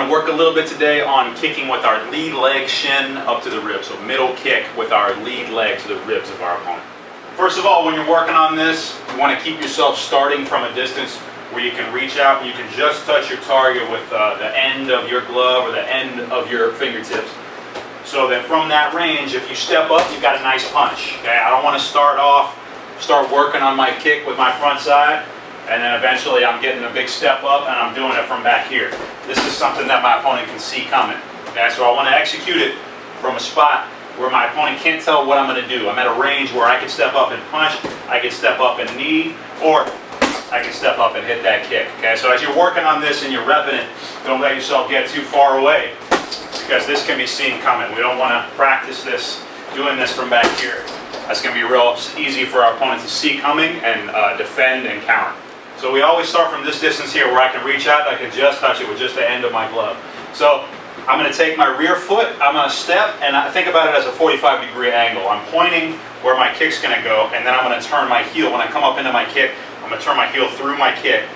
going to work a little bit today on kicking with our lead leg shin up to the ribs. So middle kick with our lead leg to the ribs of our opponent. First of all, when you're working on this, you want to keep yourself starting from a distance where you can reach out and you can just touch your target with the end of your glove or the end of your fingertips. So that from that range, if you step up, you've got a nice punch. Okay? I don't want to start working on my kick with my front side, and then eventually I'm getting a big step up and I'm doing it from back here. This is something that my opponent can see coming. Okay? So I want to execute it from a spot where my opponent can't tell what I'm going to do. I'm at a range where I can step up and punch, I can step up and knee, or I can step up and hit that kick. Okay? So as you're working on this and you're repping it, don't let yourself get too far away, because this can be seen coming. We don't want to practice this, doing this from back here. That's going to be real easy for our opponent to see coming and defend and counter. So we always start from this distance here where I can reach out, I can just touch it with just the end of my glove. So I'm going to take my rear foot, I'm going to step, and I think about it as a 45-degree angle. I'm pointing where my kick's going to go, and then I'm going to turn my heel. When I come up into my kick, I'm going to turn my heel through my kick,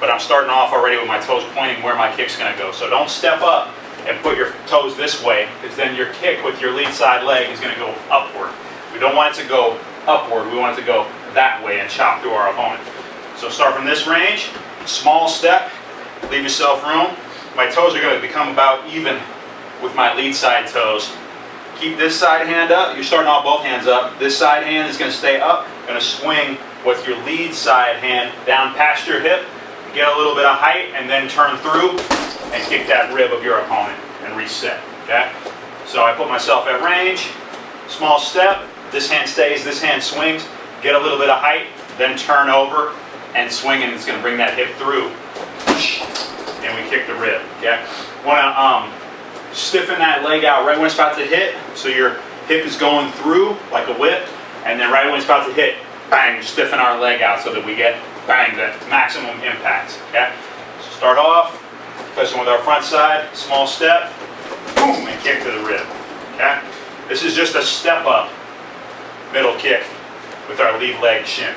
but I'm starting off already with my toes pointing where my kick's going to go. So don't step up and put your toes this way, because then your kick with your lead side leg is going to go upward. We don't want it to go upward, we want it to go that way and chop through our opponent. So start from this range, small step, leave yourself room. My toes are going to become about even with my lead side toes. Keep this side hand up, you're starting off both hands up. This side hand is going to stay up, going to swing with your lead side hand down past your hip, get a little bit of height, and then turn through and kick that rib of your opponent and reset, okay? So I put myself at range, small step, this hand stays, this hand swings, get a little bit of height, then turn over and swing, and it's going to bring that hip through, and we kick the rib, okay? Want to stiffen that leg out right when it's about to hit, so your hip is going through like a whip, and then right when it's about to hit, bang, stiffen our leg out so that we get, bang, the maximum impact, okay? So start off, touching with our front side, small step, boom, and kick to the rib, okay? This is just a step up middle kick with our lead leg shin.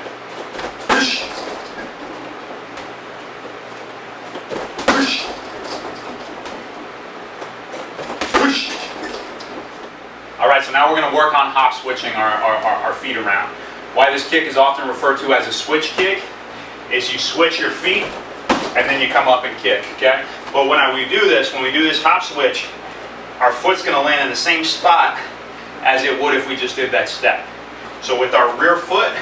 Alright, so now we're going to work on hop switching our feet around. Why this kick is often referred to as a switch kick is you switch your feet and then you come up and kick, okay? But when we do this hop switch, our foot's going to land in the same spot as it would if we just did that step. So with our rear foot,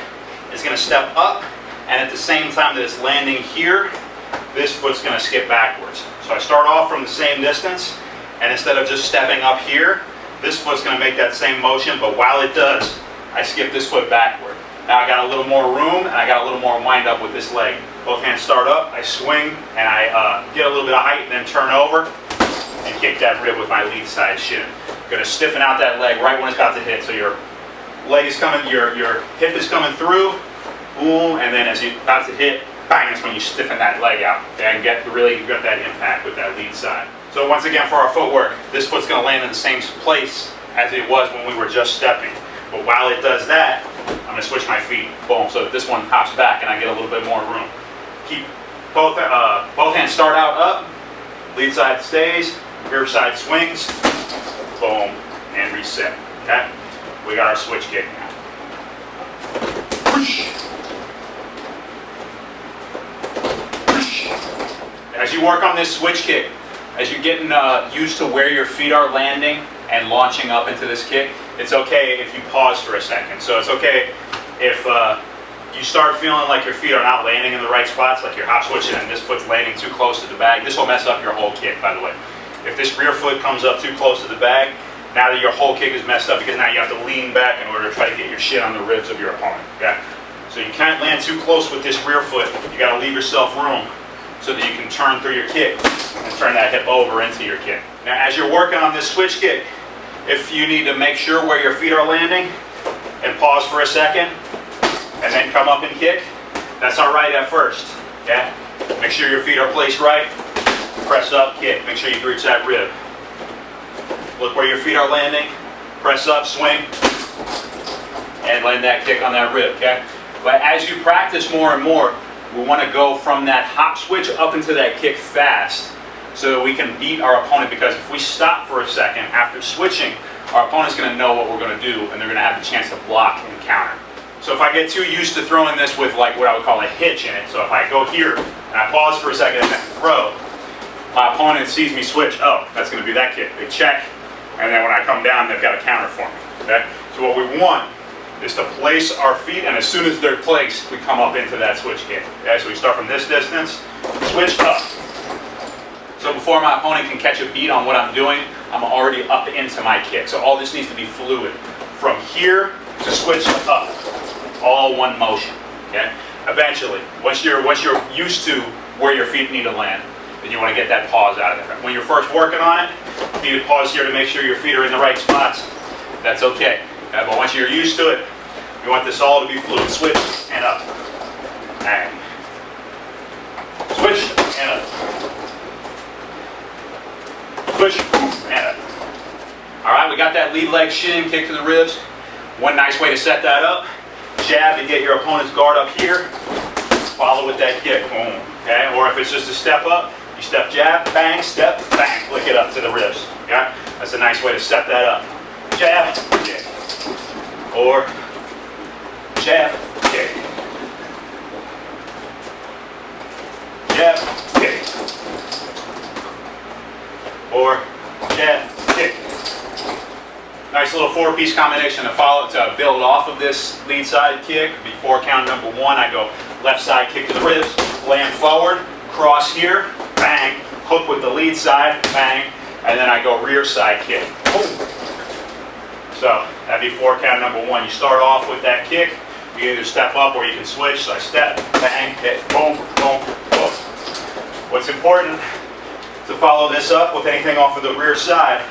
it's going to step up, and at the same time that it's landing here, this foot's going to skip backwards. So I start off from the same distance, and instead of just stepping up here, this foot's going to make that same motion, but while it does, I skip this foot backward. Now I got a little more room, and I got a little more wind up with this leg. Both hands start up, I swing, and I get a little bit of height, and then turn over, and kick that rib with my lead side shin. Going to stiffen out that leg right when it's about to hit. So your leg is coming, your hip is coming through, boom, and then as you're about to hit, bang, that's when you stiffen that leg out, okay, and get that impact with that lead side. So once again, for our footwork, this foot's going to land in the same place as it was when we were just stepping. But while it does that, I'm going to switch my feet, boom, so that this one hops back and I get a little bit more room. Keep both hands start out up, lead side stays, rear side swings, boom, and reset, okay? We got our switch kick now. As you work on this switch kick, as you're getting used to where your feet are landing and launching up into this kick, it's okay if you pause for a second. So it's okay if you start feeling like your feet are not landing in the right spots, like you're hop switching and this foot's landing too close to the bag. This will mess up your whole kick, by the way. If this rear foot comes up too close to the bag, now that your whole kick is messed up, because now you have to lean back in order to try to get your shin on the ribs of your opponent, okay? So you can't land too close with this rear foot. You got to leave yourself room so that you can turn through your kick and turn that hip over into your kick. Now as you're working on this switch kick, if you need to make sure where your feet are landing and pause for a second and then come up and kick, that's all right at first, okay? Make sure your feet are placed right, press up, kick, make sure you reach that rib. Look where your feet are landing, press up, swing, and land that kick on that rib, okay? But as you practice more and more, we want to go from that hop switch up into that kick fast, so that we can beat our opponent, because if we stop for a second after switching, our opponent's going to know what we're going to do, and they're going to have the chance to block and counter. So if I get too used to throwing this with like what I would call a hitch in it, so if I go here and I pause for a second and then throw, my opponent sees me switch, oh, that's going to be that kick. They check, and then when I come down, they've got a counter for me. Okay? So what we want is to place our feet, and as soon as they're placed, we come up into that switch kick. Okay? So we start from this distance, switch up. So before my opponent can catch a beat on what I'm doing, I'm already up into my kick. So all this needs to be fluid. From here to switch up, all one motion. Okay? Eventually, once you're used to where your feet need to land, then you want to get that pause out of there. When you're first working on it, you need to pause here to make sure your feet are in the right spots. That's okay. But once you're used to it, you want this all to be fluid. Switch and up. Bang. Switch and up. Switch and up. Alright, we got that lead leg shin kick to the ribs. One nice way to set that up, jab to get your opponent's guard up here, follow with that kick, boom. Okay? Or if it's just a step up, you step jab, bang, step, bang, flick it up to the ribs. Okay? That's a nice way to set that up. Jab, kick. Or jab, kick. Jab, kick. Or jab, kick. Nice little four-piece combination to build off of this lead side kick. Before count number one, I go left side kick to the ribs, land forward, cross here, bang, hook with the lead side, bang, and then I go rear side kick. Boom. So that'd be four count number one. You start off with that kick. You can either step up or you can switch. So I step, bang, hit, boom, boom, boom. What's important to follow this up with anything off of the rear side.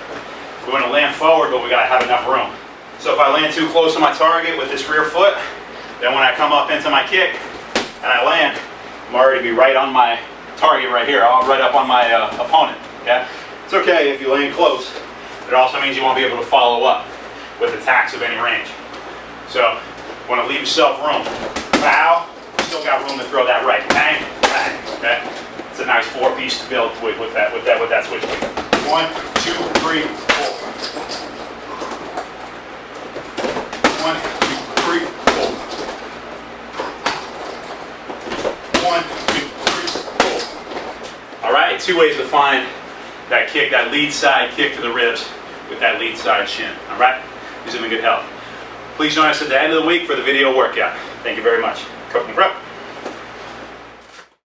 We want to land forward, but we got to have enough room. So if I land too close to my target with this rear foot, then when I come up into my kick and I land, I'm already be right on my target right here, right up on my opponent. Okay? It's okay if you land close. It also means you won't be able to follow up with attacks of any range. So you want to leave yourself room. Bow, still got room to throw that right. Bang, bang. Okay? It's a nice four-piece to build with that switch kick. 1, 2, 3, 4. 1, 2, 3, 4. 1, 2, 3, 4. All right, two ways to find that kick, that lead side kick to the ribs with that lead side shin. All right, these have been good help. Please join us at the end of the week for the video workout. Thank you very much. Cook and Prep.